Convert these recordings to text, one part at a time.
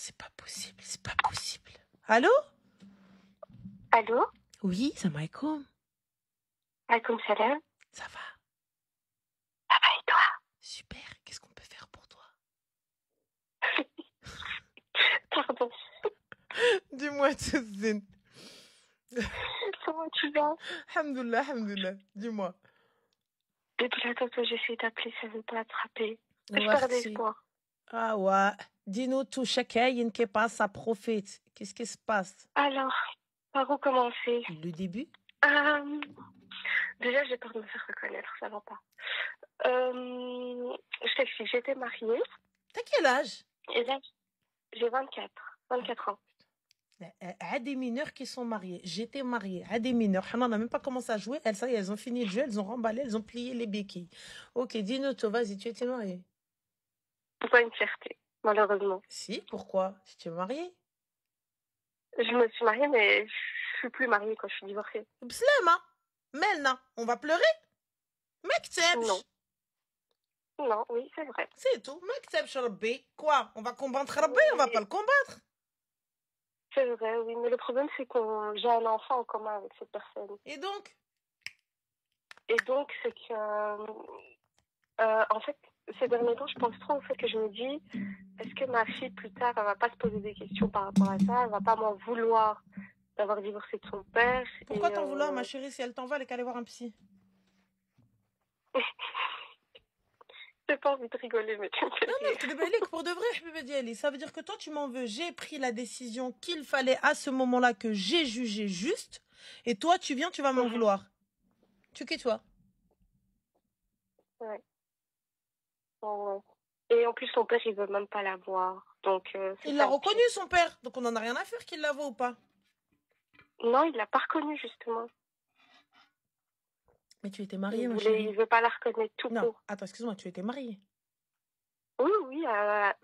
c'est pas possible, c'est pas possible. Allô? Allô? Oui, salam alaikum. Alaikum salam. Ça va? Ça va et toi? Super, qu'est-ce qu'on peut faire pour toi? Pardon. Dis-moi, Tizine. Comment tu vas? Alhamdoulilah, alhamdoulilah. Dis-moi. Depuis la tantôt, j'essaie d'appeler, ça ne veut pas attraper. Je Ouais, perds si. d'espoir. Ah ouais. Dis-nous tout, chacun, qui passe, ça profite. Qu'est-ce qui se passe? Alors, par où commencer? Le début? Déjà, j'ai peur de me faire reconnaître, ça va pas. Je t'explique, j'étais mariée. T'as quel âge? Et là, j'ai 24 ans. À des mineurs qui sont mariés. J'étais mariée. À des mineurs. On n'a même pas commencé à jouer. Elles, ça y est, elles ont fini le jeu, elles ont remballé, elles ont plié les béquilles. Ok, dis-nous tout, vas-y, tu étais mariée. C'est pas une fierté, malheureusement. Si, pourquoi? Tu es mariée? Je me suis mariée, mais je suis plus mariée quand je suis divorcée. Bslema, Melna, on va pleurer? Non. Non, oui, c'est vrai. C'est tout. Quoi? On va combattre Rabbi, on va pas le combattre. C'est vrai, oui, mais le problème, c'est que j'ai un enfant en commun avec cette personne. Et donc, c'est que, en fait, ces derniers temps, je pense trop au fait que je me dis, est-ce que ma fille, plus tard, elle va pas se poser des questions par rapport à ça, elle va pas m'en vouloir d'avoir divorcé de son père. Pourquoi t'en vouloir, ma chérie? Si elle t'en va, elle est qu'à aller voir un psy. J'ai pas envie de rigoler, mais tu me fais rire. Pour de vrai, ça veut dire que toi, tu m'en veux. J'ai pris la décision qu'il fallait à ce moment-là, que j'ai jugé juste. Et toi, tu viens, tu vas m'en vouloir. Tu quittes toi. Ouais. Ouais. Et en plus, son père, il veut même pas la voir. Donc, il l'a reconnu, son père. Donc, on en a rien à faire qu'il la voit ou pas. Non, il l'a pas reconnu, justement. Mais tu étais mariée, ma chérie. Il veut pas la reconnaître tout court. Non, attends, excuse-moi, tu étais mariée. Oui,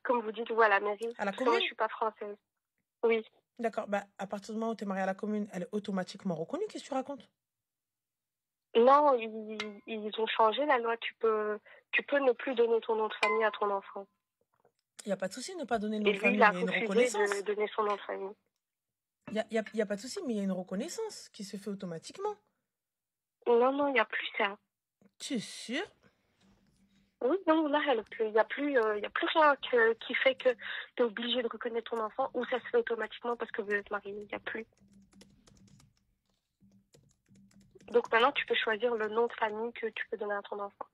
comme vous dites, vous, à la mairie. À la commune? Moi, je suis pas française. Oui. D'accord, bah, à partir du moment où tu es mariée à la commune, elle est automatiquement reconnue. Qu'est-ce que tu racontes? Non, ils ont changé la loi. Tu peux ne plus donner ton nom de famille à ton enfant. Il n'y a pas de souci de ne pas donner le nom de famille. Il y a une reconnaissance. De donner son nom de famille. Il n'y a pas de souci, mais il y a une reconnaissance qui se fait automatiquement. Non, il n'y a plus ça. Tu es sûre? Oui, non, là, il n'y a plus rien qui fait que tu es obligé de reconnaître ton enfant ou ça se fait automatiquement parce que vous êtes mariés. Il n'y a plus. Donc maintenant, tu peux choisir le nom de famille que tu peux donner à ton enfant.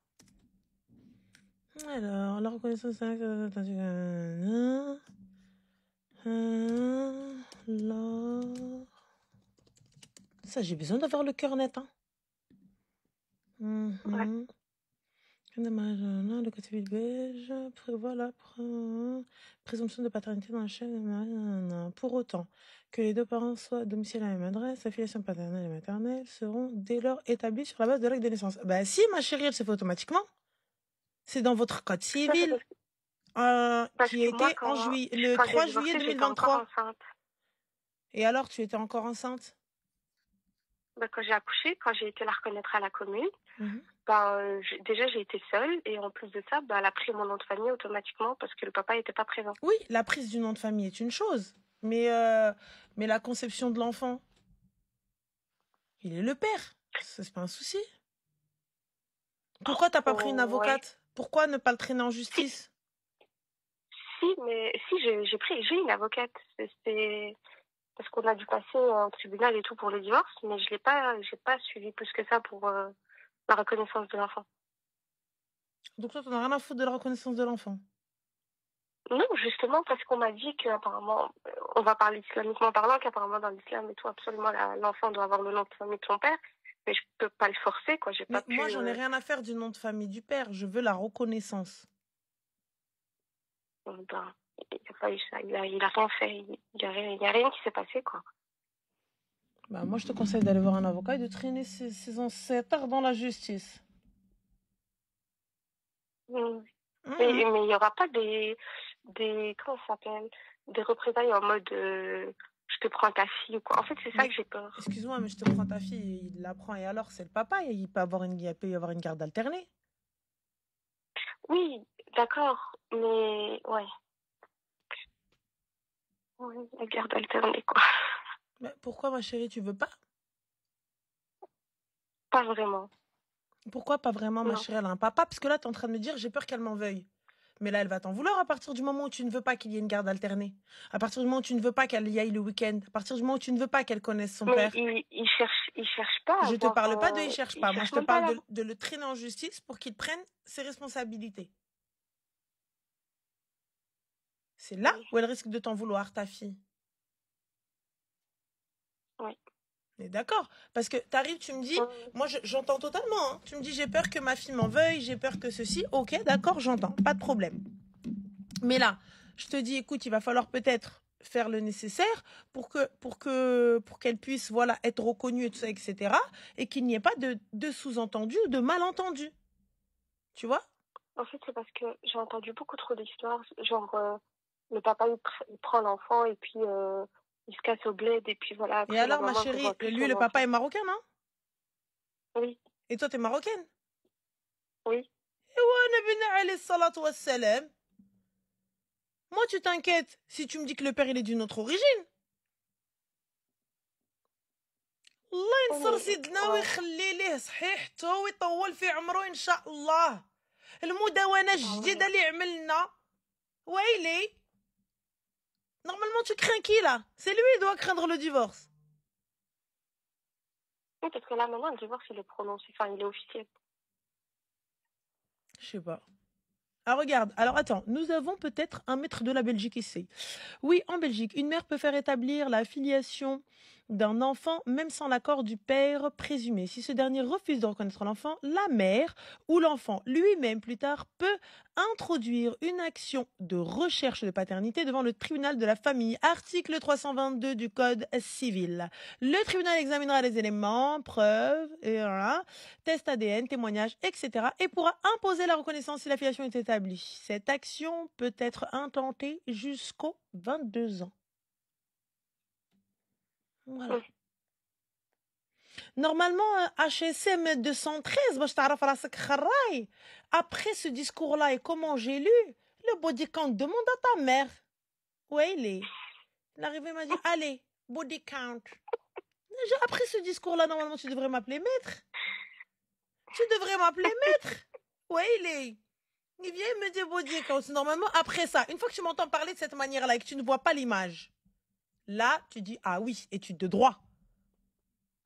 Alors, la reconnaissance, là. Ça, j'ai besoin d'avoir le cœur net, hein. Ouais. Le Code civil belge prévoit la présomption de paternité dans la chaîne. Pour autant que les deux parents soient domiciliés à la même adresse, la filiation paternelle et maternelle seront dès lors établies sur la base de l'acte de naissance. Bah si, ma chérie, elle se fait automatiquement. C'est dans votre code civil qui était le 3 juillet 2023. Et alors, tu étais encore enceinte? Quand j'ai accouché, quand j'ai été la reconnaître à la commune, déjà j'ai été seule et en plus de ça, elle a pris mon nom de famille automatiquement parce que le papa n'était pas présent. Oui, la prise du nom de famille est une chose, mais la conception de l'enfant, il est le père. C'est pas un souci. Pourquoi t'as pas pris une avocate? Pourquoi ne pas le traîner en justice? Si, j'ai une avocate. C'est parce qu'on a dû passer en tribunal et tout pour le divorce, mais j'ai pas suivi plus que ça pour la reconnaissance de l'enfant. Donc toi, t'en as rien à foutre de la reconnaissance de l'enfant? Non, justement, parce qu'on m'a dit qu'apparemment, on va parler islamiquement parlant, qu'apparemment dans l'islam et tout, absolument, l'enfant doit avoir le nom de famille de son père, mais je peux pas le forcer, quoi. Moi, j'en ai rien à faire du nom de famille du père, je veux la reconnaissance. Il n'a pas eu ça, il a rien fait, il y a rien qui s'est passé, quoi. Moi, je te conseille d'aller voir un avocat et de traîner ses ancêtres dans la justice. Mais il n'y aura pas des comment ça s'appelle, des représailles en mode je te prends ta fille ou quoi. En fait, c'est ça que j'ai peur. Excuse-moi, mais je te prends ta fille, il la prend et alors c'est le papa, il peut y avoir une garde alternée. Oui, d'accord, mais ouais. Oui, la garde alternée, quoi. Mais pourquoi, ma chérie, tu veux pas? Pas vraiment. Pourquoi pas vraiment, ma Non. chérie, elle a un papa? Parce que là, t'es en train de me dire, j'ai peur qu'elle m'en veuille. Mais là, elle va t'en vouloir à partir du moment où tu ne veux pas qu'il y ait une garde alternée. À partir du moment où tu ne veux pas qu'elle y aille le week-end. À partir du moment où tu ne veux pas qu'elle connaisse son Mais père. il cherche pas à Je te avoir. parle pas de il cherche Il pas. Moi, cherche je te même pas à parle l'avoir. de le traîner en justice pour qu'il prenne ses responsabilités. C'est là Oui. où elle risque de t'en vouloir, ta fille. Oui. Mais d'accord. Parce que t'arrives, tu me dis, moi j'entends totalement. Hein. Tu me dis, j'ai peur que ma fille m'en veuille, j'ai peur que ceci. Ok, d'accord, j'entends. Pas de problème. Mais là, je te dis, écoute, il va falloir peut-être faire le nécessaire pour qu'elle puisse voilà être reconnue et tout ça, etc. Et qu'il n'y ait pas de sous-entendu ou de malentendu. Tu vois? En fait, c'est parce que j'ai entendu beaucoup trop d'histoires. Genre, le papa, il prend l'enfant et puis il se casse au bled. Et puis voilà, Et après, la alors, ma maman ne chérie, revoit plus lui, son le papa enfant. est marocain, non? Oui, Et toi, t'es marocaine? oui. Moi, tu t'inquiètes si tu me dis que le père, il est d'une autre origine. الله Oui, ينصر mais, سيدنا ouais. ويخلي ليه صحيحته ويطول في عمره إن شاء الله. المدونة Ah الجديدة ouais. اللي عملنا ويلي. Normalement, tu crains qui là? C'est lui qui doit craindre le divorce. Oui, parce que là, maintenant, le divorce, il est prononcé. Enfin, il est officiel. Je sais pas. Ah, regarde. Alors, attends. Nous avons peut-être un maître de la Belgique ici. Oui, en Belgique, une mère peut faire établir la filiation d'un enfant même sans l'accord du père présumé. Si ce dernier refuse de reconnaître l'enfant, la mère ou l'enfant lui-même plus tard peut introduire une action de recherche de paternité devant le tribunal de la famille. Article 322 du Code civil. Le tribunal examinera les éléments, preuves, et voilà, tests ADN, témoignages, etc. et pourra imposer la reconnaissance si la filiation est établie. Cette action peut être intentée jusqu'aux 22 ans. Voilà. Oui. Normalement, HSM 213, باش تعرف راسك خراي. Après ce discours-là et comment j'ai lu, le body count demande à ta mère. Où elle est? L'arrivée m'a dit, allez, body count. Après ce discours-là, normalement, tu devrais m'appeler maître. Tu devrais m'appeler maître. Où elle est? Il vient me dire body count. Normalement, après ça, une fois que tu m'entends parler de cette manière-là et que tu ne vois pas l'image, là, tu dis, ah oui, étude de droit.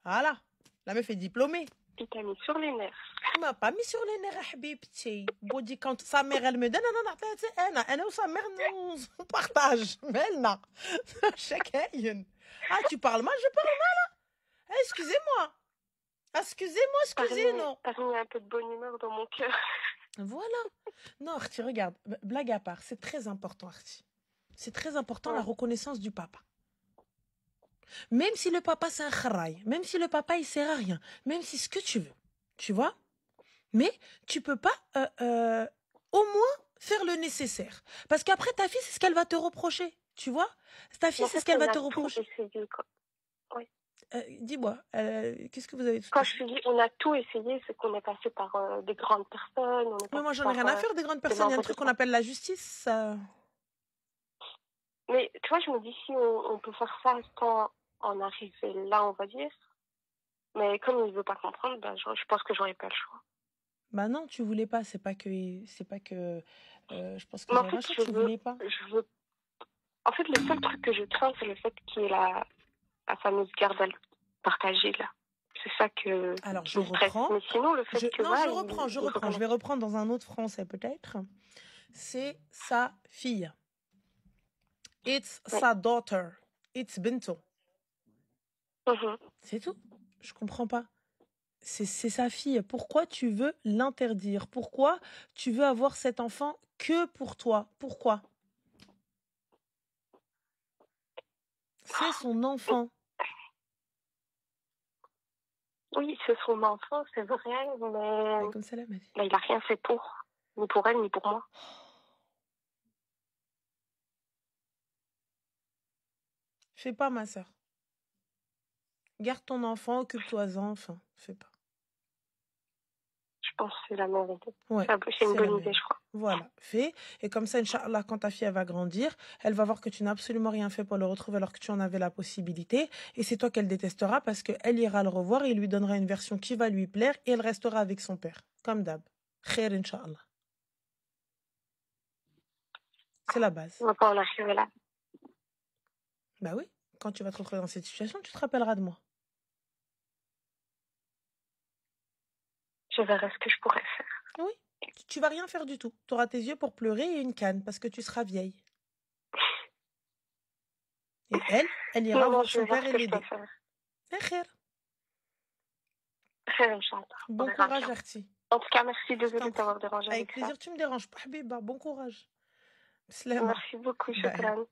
Voilà. La meuf est diplômée. Il t'a mis sur les nerfs. Il m'a pas mis sur les nerfs, habibti. Body count. Sa mère, elle me donne, non, elle ou sa mère, nous on partage. Mais elle, non. Chacun. Ah, tu parles mal, je parle mal. Hein. Eh, excusez-moi. Excusez-moi, excusez-moi. T'as mis un peu de bonne humeur dans mon cœur. Voilà. Non, Arti, regarde. Blague à part, c'est très important, Arti. C'est très important la Ouais. reconnaissance du papa. Même si le papa, c'est un kharaï. Même si le papa, il sert à rien. Même si ce que tu veux. Tu vois? Mais tu peux pas au moins faire le nécessaire. Parce qu'après, ta fille, c'est ce qu'elle va te reprocher. Tu vois? Ta fille, En c'est fait, ce qu'elle on va a te tout reprocher. essayé, quoi. Ouais. Dis-moi, qu'est-ce que vous avez tout Quand essayé? je te dis on a tout essayé, c'est qu'on est passé par des grandes personnes, on est Mais passé moi, j'en ai par rien à faire des grandes des personnes. Il y a un membres de truc qu'on ça. appelle la justice. Mais tu vois, je me dis si on peut faire ça sans en arriver là, on va dire. Mais comme il ne veut pas comprendre, ben, je pense que j'aurais pas le choix. Bah non, tu voulais pas. C'est pas que. Je pense que Mais en j'avais fait, un choix. Tu voulais pas. En fait, le seul truc que je crains, c'est le fait qu'il y ait la fameuse garde partagée, là. C'est ça Alors, qui je me stresse. reprends. Mais sinon, le fait que, Non, voilà, je reprends. Je il reprends. Je vais reconnaisse. reprendre dans un autre français, peut-être. C'est sa fille. It's Oui. sa daughter. It's Bento. Mhm. C'est tout. Je comprends pas. C'est sa fille. Pourquoi tu veux l'interdire? Pourquoi tu veux avoir cet enfant que pour toi? Pourquoi? C'est son enfant. Oui, c'est son enfant, c'est vrai, mais Comme ça, là, ma vie. il n'a rien fait pour. Ni pour elle, ni pour moi. Fais pas, ma soeur. Garde ton enfant, occupe-toi-en, enfin, fais pas. pense que c'est la meilleure idée. Ouais, C'est une c'est la bonne idée, meilleure. je crois. Voilà, fais. Et comme ça, Inch'Allah, quand ta fille elle va grandir, elle va voir que tu n'as absolument rien fait pour le retrouver alors que tu en avais la possibilité. Et c'est toi qu'elle détestera parce qu'elle ira le revoir et il lui donnera une version qui va lui plaire et elle restera avec son père. Comme d'hab. Khair, Inch'Allah. C'est la base. On va pas en arriver là. Bah oui, quand tu vas te retrouver dans cette situation, tu te rappelleras de moi. Je verrai ce que je pourrais faire. Oui, tu vas rien faire du tout. Tu auras tes yeux pour pleurer et une canne parce que tu seras vieille. Et elle ira Non, voir je vais son voir père ce et que je peux l'aider. faire. Khair. Khair, Inch'Allah. On Bon verra courage, bien. Arti. En tout cas, merci, Je désolée t'en de prie. t'avoir dérangé Avec avec ça. plaisir, tu me déranges pas, Habiba. Bon courage. Slama. Merci beaucoup, Bye. shukran.